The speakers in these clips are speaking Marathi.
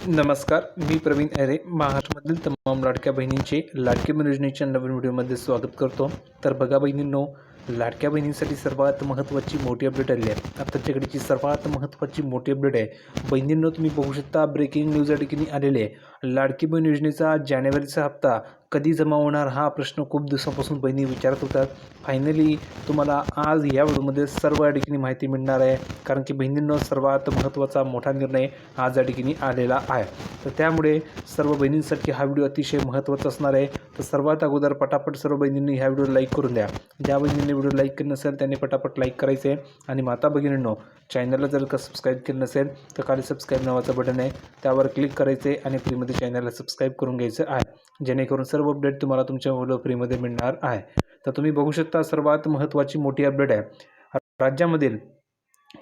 नमस्कार, मी प्रवीण अरे महाराष्ट्रामधील तमाम लाडक्या बहिणींचे लाडकी बहीण योजनेच्या नवीन व्हिडिओमध्ये स्वागत करतो। तर बघा बहिणींनो, लाडक्या बहिणींसाठी सर्वात महत्त्वाची मोठी अपडेट आली आहे। आताच्या घडीची सर्वात महत्त्वाची मोठी अपडेट आहे बहिणींनो, तुम्ही बघू शकता ब्रेकिंग न्यूज या ठिकाणी आलेली आहे। लाडकी बहीण योजनेचा जानेवारीचा हप्ता कधी जमा होणार हा प्रश्न खूप दिवसांपासून बहिणी विचारत होतात। फायनली तुम्हाला आज या व्हिडिओमध्ये सर्व या ठिकाणी माहिती मिळणार आहे, कारण की बहिणींनो सर्वात महत्त्वाचा मोठा निर्णय आज या ठिकाणी आलेला आहे। तर त्यामुळे सर्व बहिणींसाठी हा व्हिडिओ अतिशय महत्त्वाचा असणार आहे। तर सर्वात अगोदर पटापट सर्व बहिणींनी ह्या व्हिडिओ लाईक करून द्या। ज्या बहिणींनी व्हिडिओ लाईक केलं नसेल त्यांनी पटापट लाईक करायचे आणि माता भगिनींनो, चॅनलला जर का सबस्क्राईब केलं नसेल तर खाली सबस्क्राईब नावाचं बटन आहे, त्यावर क्लिक करायचे आणि फ्रीमध्ये चॅनलला सबस्क्राईब करून घ्यायचं आहे, जेणेकरून सर्व अपडेट तुम्हाला तुमच्या व्हिडिओ फ्रीमध्ये मिळणार आहे। तर तुम्ही बघू शकता सर्वात महत्त्वाची मोठी अपडेट आहे। राज्यामधील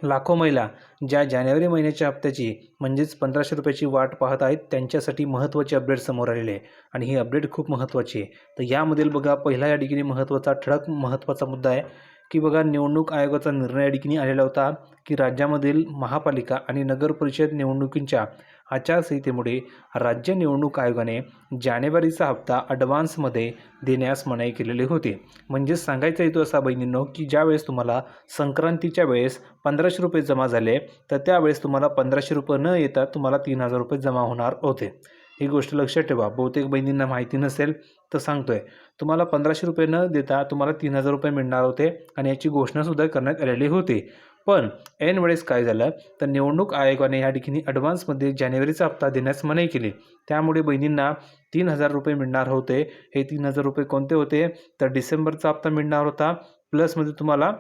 लाखो महिला ज्या जानेवारी महिन्याच्या हप्त्याची म्हणजेच 1500 रुपयाची वाट पाहत आहेत त्यांच्यासाठी महत्त्वाची अपडेट समोर आलेली आहे आणि ही अपडेट खूप महत्त्वाची आहे। तर यामधील बघा पहिला या ठिकाणी महत्त्वाचा ठळक महत्त्वाचा मुद्दा आहे की बघा निवडणूक आयोगाचा निर्णय या ठिकाणी आलेला होता की राज्यामधील महापालिका आणि नगर परिषद निवडणुकींच्या आचारसंहितेमुळे राज्य निवडणूक आयोगाने जानेवारीचा हप्ता ॲडव्हान्समध्ये देण्यास मनाई केलेली होती। म्हणजेच सांगायचा येतो असा बहिणींनो की ज्यावेळेस तुम्हाला संक्रांतीच्या वेळेस 1500 रुपये जमा झाले तर त्यावेळेस तुम्हाला 1500 रुपये न येता तुम्हाला 3000 रुपये जमा होणार होते। ही गोष्ट लक्षात ठेवा, बहुतेक बहिणींना माहिती नसेल तर सांगतोय, तुम्हाला 1500 रुपये न देता तुम्हाला 3000 रुपये मिळणार होते आणि याची घोषणासुद्धा करण्यात आलेली होती। पण ऐन वेळेस काय झालं तर निवडणूक आयोगाने या ठिकाणी ॲडव्हान्समध्ये जानेवारीचा हप्ता देण्यास मनाई केली। त्यामुळे बहिणींना 3000 रुपये मिळणार होते। हे 3000 रुपये कोणते होते तर डिसेंबरचा हप्ता मिळणार होता, प्लसमध्ये तुम्हाला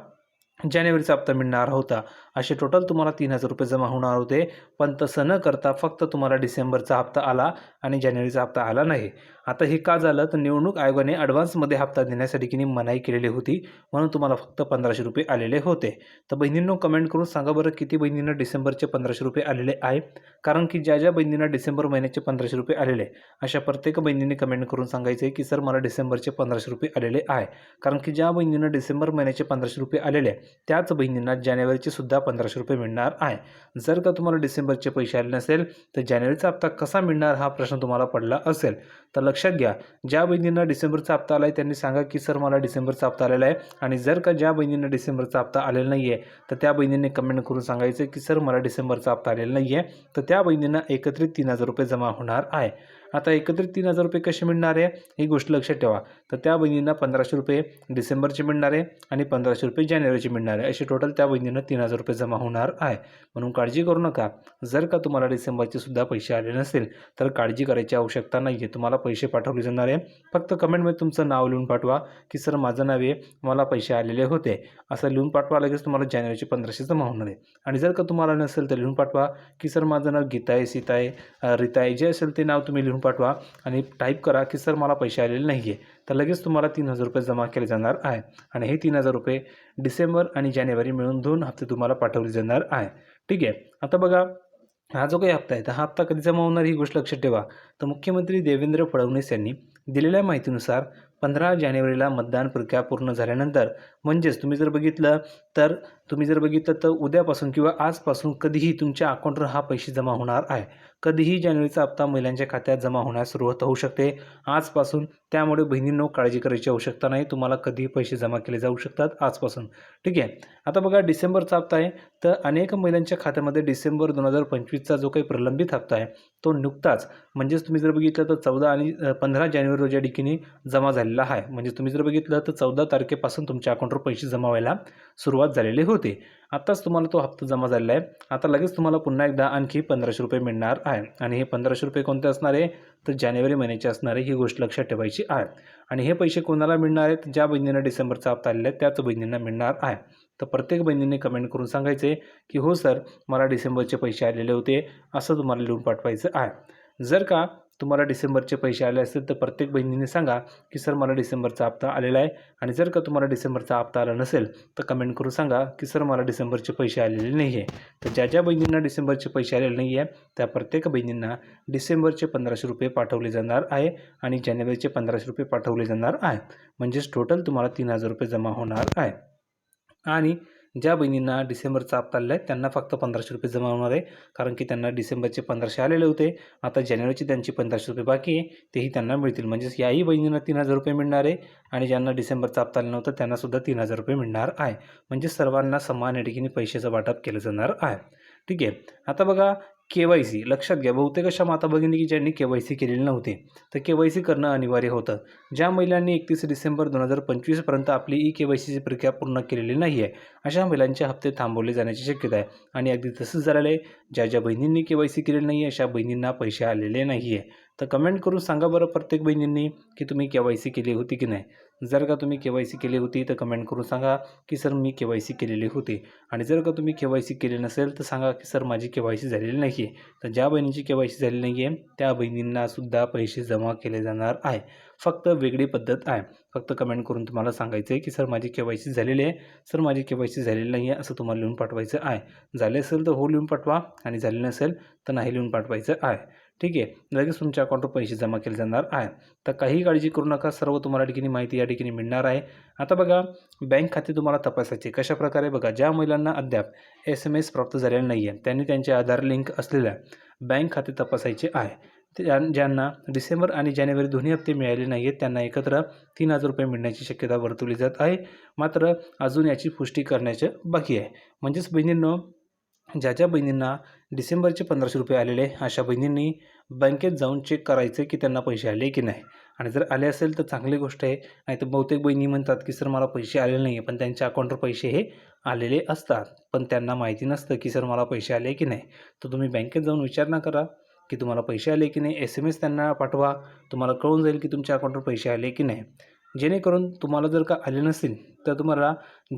जानेवारीचा हप्ता मिळणार होता। असे टोटल तुम्हाला 3000 रुपये जमा होणार होते। पण तसं न करता फक्त तुम्हाला डिसेंबरचा हप्ता आला आणि जानेवारीचा हप्ता आला नाही। आता हे का झालं तर निवडणूक आयोगाने ॲडव्हान्समध्ये हप्ता देण्यासाठी की मनाई केलेली होती, म्हणून तुम्हाला फक्त 1500 रुपये आलेले होते। तर बहिणींनो कमेंट करून सांगा बरं किती बहिणींना डिसेंबरचे 1500 रुपये आलेले आहे, कारण की ज्या बहिणींना डिसेंबर महिन्याचे 1500 रुपये आलेले अशा प्रत्येक बहिणींनी कमेंट करून सांगायचे की सर मला डिसेंबरचे 1500 रुपये आलेले आहे। कारण की ज्या बहिणींना डिसेंबर महिन्याचे 1500 रुपये आलेले त्याच बहिणींना जानेवारीचे सुद्धा 1500 रुपये मिळणार आहे। जर का तुम्हाला डिसेंबरचे पैसे आले नसेल तर जानेवारीचा हप्ता कसा मिळणार हा प्रश्न तुम्हाला पडला असेल तर लक्षात घ्या, ज्या बहिणींना डिसेंबरचा हप्ता आला आहे त्यांनी सांगा की सर मला डिसेंबरचा हप्ता आलेला आहे, आणि जर का ज्या बहिणींना डिसेंबरचा हप्ता आलेला नाही आहे तर त्या बहिणींनी कमेंट करून सांगायचं की सर मला डिसेंबरचा हप्ता आलेला नाही आहे। तर त्या बहिणींना एकत्रित 3000 रुपये जमा होणार आहे। आता एकत्रित 3000 रुपये कसे मिळणार आहे ही गोष्ट लक्षात ठेवा। तर त्या बहिणींना 1500 रुपये डिसेंबरचे मिळणार आहे आणि 1500 रुपये जानेवारीचे मिळणार आहे। असे टोटल त्या बहिणींना 3000 रुपये जमा होणार आहे। म्हणून काळजी करू नका, जर का तुम्हाला डिसेंबरचे सुद्धा पैसे आले नसेल तर काळजी करायची आवश्यकता नाही आहे। तुम्हाला पैसे पाठवले जाणार आहे, फक्त कमेंटमध्ये तुमचं नाव लिहून पाठवा की सर माझं नाव आहे, मला पैसे आलेले होते, असं लिहून पाठवा। लगेच तुम्हाला जानेवारीचे 1500 जमा होणार आहे। आणि जर का तुम्हाला नसेल तर लिहून पाठवा की सर माझं नाव गीता आहे, सीता आहे, रीता आहे, जे असेल ते नाव तुम्ही लिहून पाठवा आणि टाईप करा की सर मला पैसे आलेले नाही आहे। तर लगेच तुम्हाला 3000 रुपये जमा केले जाणार आहे आणि हे 3000 रुपये डिसेंबर आणि जानेवारी मिळून 2 हप्ते तुम्हाला पाठवले जाणार आहे। ठीक आहे, आता बघा हा जो काही हप्ता आहे तर हा हप्ता कधी जमा होणार ही गोष्ट लक्षात ठेवा। तर मुख्यमंत्री देवेंद्र फडणवीस यांनी दिलेल्या माहितीनुसार 15 जानेवारीला मतदान प्रक्रिया पूर्ण झाल्यानंतर, म्हणजेच तुम्ही जर बघितलं तर उद्यापासून किंवा आजपासून कधीही तुमच्या अकाउंटवर हा पैसे जमा होणार आहे। कधीही जानेवारीचा हप्ता महिलांच्या खात्यात जमा होण्यास सुरुवात होऊ शकते आजपासून। त्यामुळे बहिणींनो काळजी करायची आवश्यकता नाही, तुम्हाला कधीही पैसे जमा केले जाऊ शकतात आजपासून। ठीक आहे, आता बघा डिसेंबरचा हप्ता आहे तर अनेक महिलांच्या खात्यामध्ये डिसेंबर 2025चा जो काही प्रलंबित हप्ता आहे तो नुकताच, म्हणजेच तुम्ही जर बघितलं तर 14 आणि 15 जानेवारी रोजी ठिकाणी जमा झालेला आहे। म्हणजे तुम्ही जर बघितलं तर 14 तारखेपासून तुमच्या अकाउंटवर पैसे जमा व्हायला सुरुवात झालेली होती। आत्ताच तुम्हाला तो हप्ता जमा झालेला आहे। आता लगेच तुम्हाला पुन्हा एकदा आणखी 1500 रुपये मिळणार आहे आणि हे 1500 रुपये कोणते असणार आहे तर जानेवारी महिन्याचे असणार आहे, ही गोष्ट लक्षात ठेवायची आहे। आणि हे पैसे कोणाला मिळणार आहेत, ज्या बहिणींना डिसेंबरचा हप्ता आलेला आहे त्याच बहिणींना मिळणार आहे। तर प्रत्येक बहिणींनी कमेंट करून सांगायचे की हो सर मला डिसेंबरचे पैसे आलेले होते, असं तुम्हाला लिहून पाठवायचं आहे। जर का तुम्हाला डिसेंबरचे पैसे आले असतील तर प्रत्येक बहिणीने सांगा की सर मला डिसेंबरचा हप्ता आलेला आहे, आणि जर का तुम्हाला डिसेंबरचा हप्ता आला नसेल तर कमेंट करून सांगा की सर मला डिसेंबरचे पैसे आलेले नाही आहे। तर ज्या बहिणींना डिसेंबरचे पैसे आलेले नाही आहे त्या प्रत्येक बहिणींना डिसेंबरचे 1500 रुपये पाठवले जाणार आहे आणि जानेवारीचे 1500 रुपये पाठवले जाणार आहे। म्हणजेच टोटल तुम्हाला 3000 रुपये जमा होणार आहे। आणि ज्या बहिणींना डिसेंबरचा हप्ता आलेला आहे त्यांना फक्त 1500 रुपये जमा होणार आहे, कारण की त्यांना डिसेंबरचे 1500 आलेले होते. आता जानेवारीचे त्यांचे 1500 रुपये बाकी आहे, तेही त्यांना मिळतील. म्हणजेच याही बहिणींना 3000 रुपये मिळणार आहे आणि ज्यांना डिसेंबरचा हप्ता आला नव्हता त्यांनासुद्धा 3000 रुपये मिळणार आहे. म्हणजे सर्वांना समान या ठिकाणी पैशाचं वाटप केलं जाणार आहे. ठीक आहे. आता बघा के-वाय-सी लक्षात घ्या. बहुतेक अशा माता भगिनी की ज्यांनी के-वाय-सी केलेली नव्हती, तर के-वाय-सी करणं अनिवार्य होतं. ज्या महिलांनी 31 डिसेंबर 2025 पर्यंत आपली के-वाय-सीची प्रक्रिया पूर्ण केलेली नाही आहे, अशा महिलांचे हप्ते थांबवले जाण्याची शक्यता आहे. आणि अगदी तसंच झालेलं आहे. ज्या बहिणींनी के-वाय-सी केलेली नाही आहे अशा बहिणींना पैसे आलेले नाही आहे. तर कमेंट करून सांगा बरं प्रत्येक बहिणींनी की तुम्ही के-वाय-सी केली होती की नाही. जर का तुम्ही के-वाय-सी केली होती तर कमेंट करून सांगा की सर मी के-वाय-सी केलेली होती. आणि जर का तुम्ही के-वाय-सी केली नसेल तर सांगा की सर माझी के-वाय-सी झालेली नाही आहे. तर ज्या बहिणीची के-वाय-सी झालेली नाही आहे त्या बहिणींनासुद्धा पैसे जमा केले जाणार आहे. फक्त वेगळी पद्धत आहे. फक्त कमेंट करून तुम्हाला सांगायचं आहे की सर माझी के-वाय-सी झालेली आहे, सर माझी के-वाय-सी झालेली नाही आहे असं तुम्हाला लिहून पाठवायचं आहे. झाले असेल तर हो लिहून पाठवा आणि झाले नसेल तर नाही लिहून पाठवायचं आहे. ठीक आहे. लगेच तुमच्या अकाउंटवर पैसे जमा केले जाणार आहे. तर काही काळजी करू नका. सर्व तुम्हाला या ठिकाणी माहिती या ठिकाणी मिळणार आहे. आता बघा बँक खाते तुम्हाला तपासायचे कशाप्रकारे बघा. ज्या महिलांना अद्याप SMS प्राप्त झालेला नाही आहे त्यांनी त्यांचे आधार लिंक असलेल्या बँक खाते तपासायचे आहे. ज्यांना डिसेंबर आणि जानेवारी दोन्ही हप्ते मिळाले नाही आहेत त्यांना एकत्र 3000 रुपये मिळण्याची शक्यता वर्तवली जात आहे. मात्र अजून याची पुष्टी करण्याचं बाकी आहे. म्हणजेच बहिणींनो, ज्या बहिणींना डिसेंबरचे 1500 रुपये आलेले अशा बहिणींनी बँकेत जाऊन चेक करायचं की त्यांना पैसे आले की नाही. आणि जर आले असेल तर चांगली गोष्ट आहे. नाहीतर बहुतेक बहिणी म्हणतात की सर मला पैसे आलेले नाही आहे, पण त्यांच्या अकाउंटवर पैसे हे आलेले असतात. पण त्यांना माहिती नसतं की सर मला पैसे आले की नाही. तर तुम्ही बँकेत जाऊन विचारणा करा की तुम्हाला पैसे आले की नाही. SMS त्यांना पाठवा. तुम्हाला कळून जाईल की तुमच्या अकाउंटवर पैसे आले की नाही. जेणेकरून तुम्हाला जर का आले नसतील तर तुम्हाला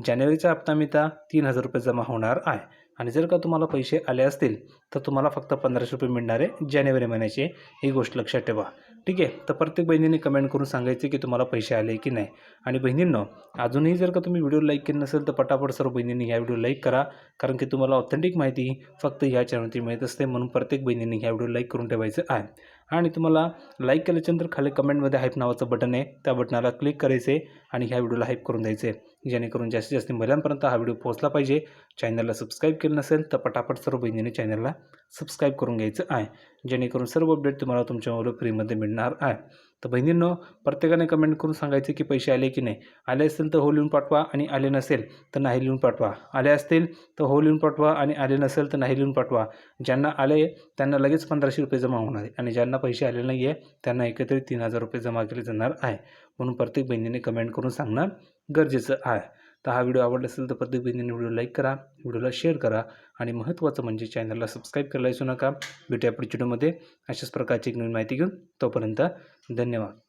जानेवारीचा हप्ता मिळता 3000 रुपये जमा होणार आहे. आणि जर का तुम्हाला पैसे आले असतील तर तुम्हाला फक्त 1500 रुपये मिळणार आहे जानेवारी महिन्याचे. ही गोष्ट लक्षात ठेवा. ठीक आहे. तर प्रत्येक बहिणीने कमेंट करून सांगायचे की तुम्हाला पैसे आले की नाही. आणि बहिणींनो, अजूनही जर का तुम्ही व्हिडिओ लाईक केले नसेल तर पटापट सर्व बहिणींनी ह्या व्हिडिओ लाईक करा. कारण की तुम्हाला ऑथेंटिक माहिती फक्त ह्या चॅनलवरती मिळत असते. म्हणून प्रत्येक बहिणींनी ह्या व्हिडिओ लाईक करून ठेवायचं आहे. आणि तुम्हाला लाईक केल्याच्यानंतर खाली कमेंटमध्ये हाईप नावाचं बटन आहे, त्या बटनाला क्लिक करायचे आणि ह्या व्हिडिओला हाईप करून द्यायचे. जेणेकरून जास्तीत जास्त महिलांपर्यंत हा व्हिडिओ पोहोचला पाहिजे. चॅनलला सबस्क्राईब केलं नसेल तर पटापट सर्व बहिणींनी चॅनलला सबस्क्राईब करून घ्यायचं आहे. जेणेकरून सर्व अपडेट तुम्हाला तुमच्या मोबाईलवर फ्रीमध्ये मिळणार आहे. तर बहिणींनो, प्रत्येकाने कमेंट करून सांगायचे की पैसे आले की नाही. आले असेल तर हो लिहून पाठवा आणि आले नसेल तर नाही लिहून पाठवा. आले असतील तर हो लिहून पाठवा आणि आले नसेल तर नाही लिहून पाठवा. ज्यांना आले त्यांना लगेच 1500 रुपये जमा होणार आहे आणि ज्यांना पैसे आले नाही आहे त्यांना एकत्रित 3000 रुपये जमा केले जाणार आहे. म्हणून प्रत्येक बहिणीने कमेंट करून सांगणं गरजेचं आहे. तर हा व्हिडिओ आवडला असेल तर प्रत्येक बहिणीने व्हिडिओ लाईक करा, व्हिडिओला शेअर करा आणि महत्त्वाचं म्हणजे चॅनलला सबस्क्राईब करायला विसरू नका. भेटूया पुढच्या व्हिडिओमध्ये अशाच प्रकारची एक नवीन माहिती घेऊन. तोपर्यंत धन्यवाद.